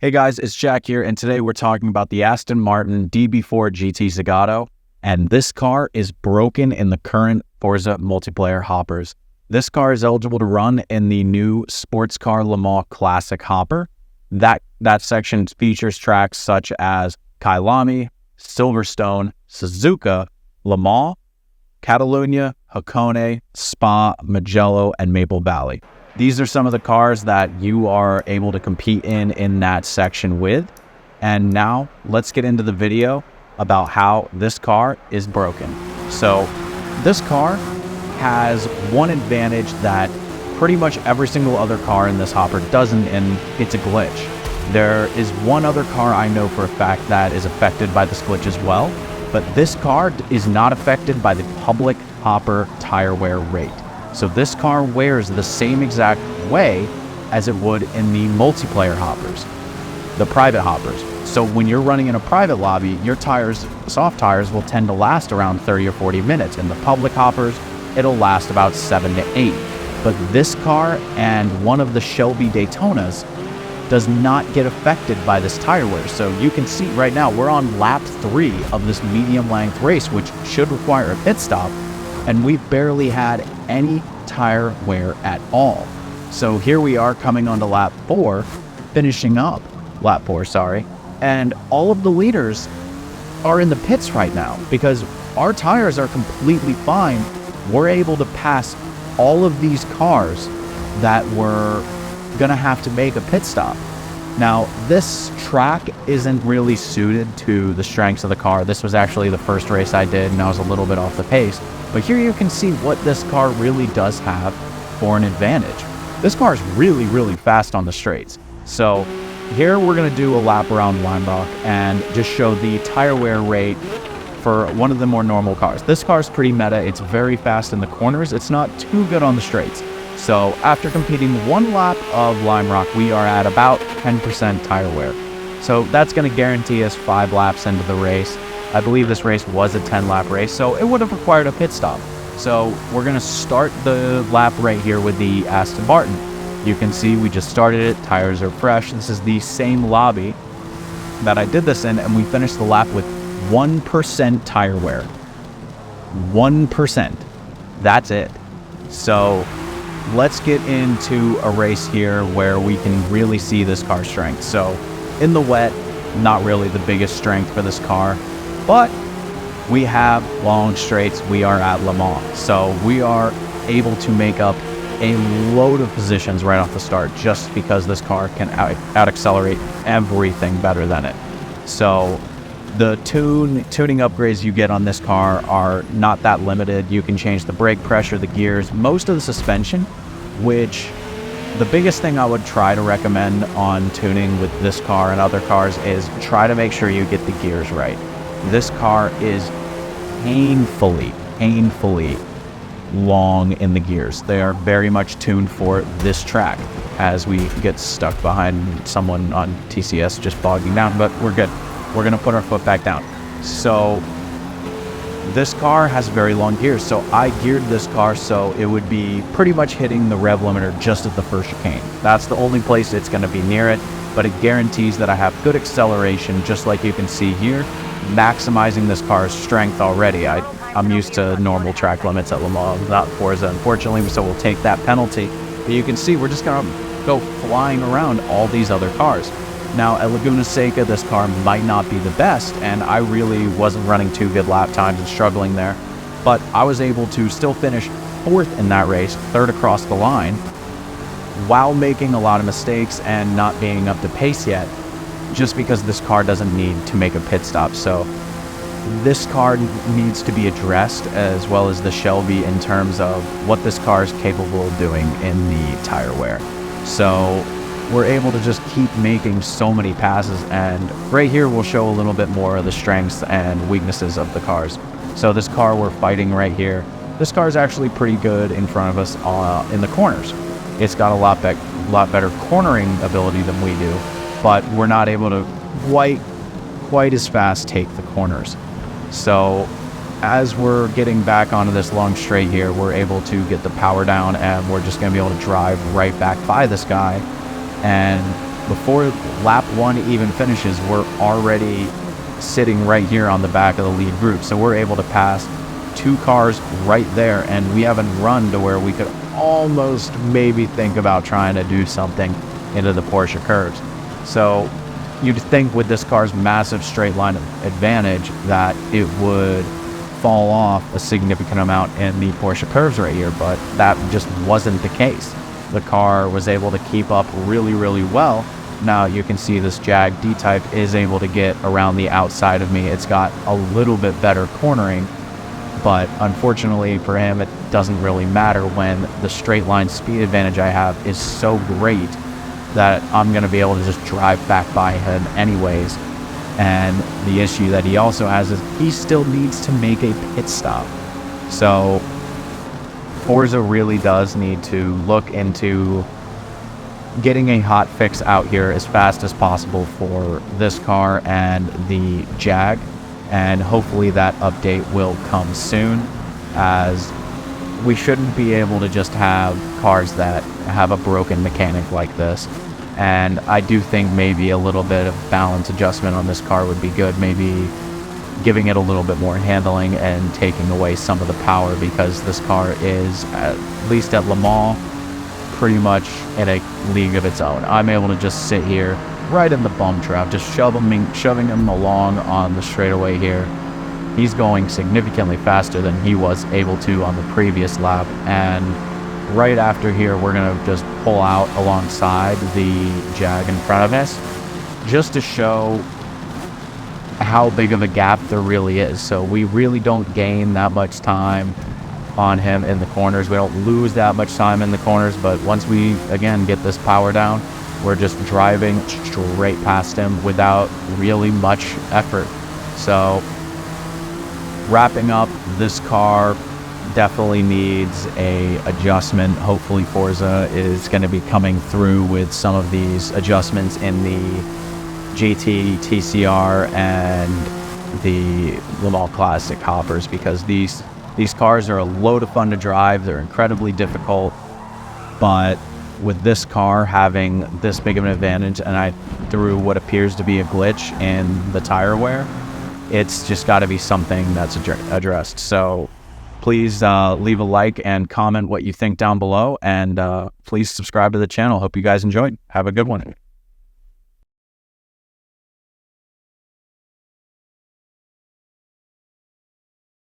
Hey guys, it's Jack here, and today we're talking about the Aston Martin Db4 GT Zagato, and this car is broken in the current Forza multiplayer hoppers. This car is eligible to run in the new Sports Car Le Mans Classic hopper. That section features tracks such as Kyalami, Silverstone, Suzuka, Le Mans, Catalunya, Hakone, Spa, Mugello, and Maple Valley. These are some of the cars that you are able to compete in that section with. And now let's get into the video about how this car is broken. So this car has one advantage that pretty much every single other car in this hopper doesn't, and it's a glitch. There is one other car I know for a fact that is affected by this glitch as well, but this car is not affected by the public hopper tire wear rate. So this car wears the same exact way as it would in the multiplayer hoppers, the private hoppers. So when you're running in a private lobby, your tires, soft tires, will tend to last around 30 or 40 minutes. In the public hoppers, it'll last about 7 to 8. But this car and one of the Shelby Daytonas does not get affected by this tire wear. So you can see right now, we're on lap 3 of this medium length race, which should require a pit stop. And we've barely had any tire wear at all. So here we are coming onto lap 4, finishing up lap 4, and all of the leaders are in the pits right now because our tires are completely fine. We're able to pass all of these cars that were gonna have to make a pit stop. Now, this track isn't really suited to the strengths of the car. This was actually the first race I did, and I was a little bit off the pace. But here you can see what this car really does have for an advantage. This car is really, really fast on the straights. So here we're gonna do a lap around Lime Rock and just show the tire wear rate for one of the more normal cars. This car is pretty meta. It's very fast in the corners. It's not too good on the straights. So after completing one lap of Lime Rock, we are at about 10% tire wear. So that's gonna guarantee us 5 laps into the race. I believe this race was a 10-lap race, so it would have required a pit stop. So we're gonna start the lap right here with the Aston Martin. You can see we just started it, tires are fresh. This is the same lobby that I did this in, and we finished the lap with 1% tire wear. 1%, that's it. So let's get into a race here where we can really see this car's strength. So in the wet, not really the biggest strength for this car, but we have long straights. We are at Le Mans, so we are able to make up a load of positions right off the start just because this car can out accelerate everything better than it. So the tuning upgrades you get on this car are not that limited. You can change the brake pressure, the gears, most of the suspension, which the biggest thing I would try to recommend on tuning with this car and other cars is try to make sure you get the gears right. This car is painfully long in the gears. They are very much tuned for this track as we get stuck behind someone on TCS just bogging down, but we're good. We're gonna put our foot back down. So this car has very long gears, so I geared this car so it would be pretty much hitting the rev limiter just at the first chicane. That's the only place it's gonna be near it, but it guarantees that I have good acceleration, just like you can see here, maximizing this car's strength already. I'm used to normal track limits at Le Mans, not Forza, unfortunately, so we'll take that penalty. But you can see we're just gonna go flying around all these other cars. Now, at Laguna Seca, this car might not be the best, and I really wasn't running too good lap times and struggling there, but I was able to still finish 4th in that race, 3rd across the line, while making a lot of mistakes and not being up to pace yet, just because this car doesn't need to make a pit stop. So this car needs to be addressed, as well as the Shelby, in terms of what this car is capable of doing in the tire wear. So we're able to just keep making so many passes, and right here we'll show a little bit more of the strengths and weaknesses of the cars. So this car we're fighting right here, this car is actually pretty good in front of us in the corners. It's got a lot better cornering ability than we do, but we're not able to quite as fast take the corners. So as we're getting back onto this long straight here, we're able to get the power down, and we're just going to be able to drive right back by this guy and before lap 1 even finishes, we're already sitting right here on the back of the lead group. So we're able to pass 2 cars right there, and we haven't run to where we could almost maybe think about trying to do something into the Porsche curves. So you'd think with this car's massive straight line advantage that it would fall off a significant amount in the Porsche curves right here, but that just wasn't the case. The car was able to keep up really, really well. Now you can see this Jag D-Type is able to get around the outside of me. It's got a little bit better cornering, but unfortunately for him, it doesn't really matter when the straight line speed advantage I have is so great that I'm going to be able to just drive back by him anyways. And the issue that he also has is he still needs to make a pit stop. So Forza really does need to look into getting a hot fix out here as fast as possible for this car and the Jag. And hopefully that update will come soon, as we shouldn't be able to just have cars that have a broken mechanic like this. And I do think maybe a little bit of balance adjustment on this car would be good. Maybe giving it a little bit more handling and taking away some of the power, because this car is, at least at Le Mans, pretty much in a league of its own. I'm able to just sit here right in the bum trap, just shoving him along on the straightaway here. He's going significantly faster than he was able to on the previous lap, and right after here we're going to just pull out alongside the Jag in front of us, just to show how big of a gap there really is. So we really don't gain that much time on him in the corners. We don't lose that much time in the corners, but once we again get this power down, we're just driving straight past him without really much effort. So wrapping up, this car definitely needs a adjustment. Hopefully Forza is going to be coming through with some of these adjustments in the GT, TCR, and the Le Mans Classic hoppers, because these cars are a load of fun to drive. They're incredibly difficult, but with this car having this big of an advantage, and through what appears to be a glitch in the tire wear, it's just got to be something that's addressed. So please leave a like and comment what you think down below, and please subscribe to the channel. Hope you guys enjoyed. Have a good one.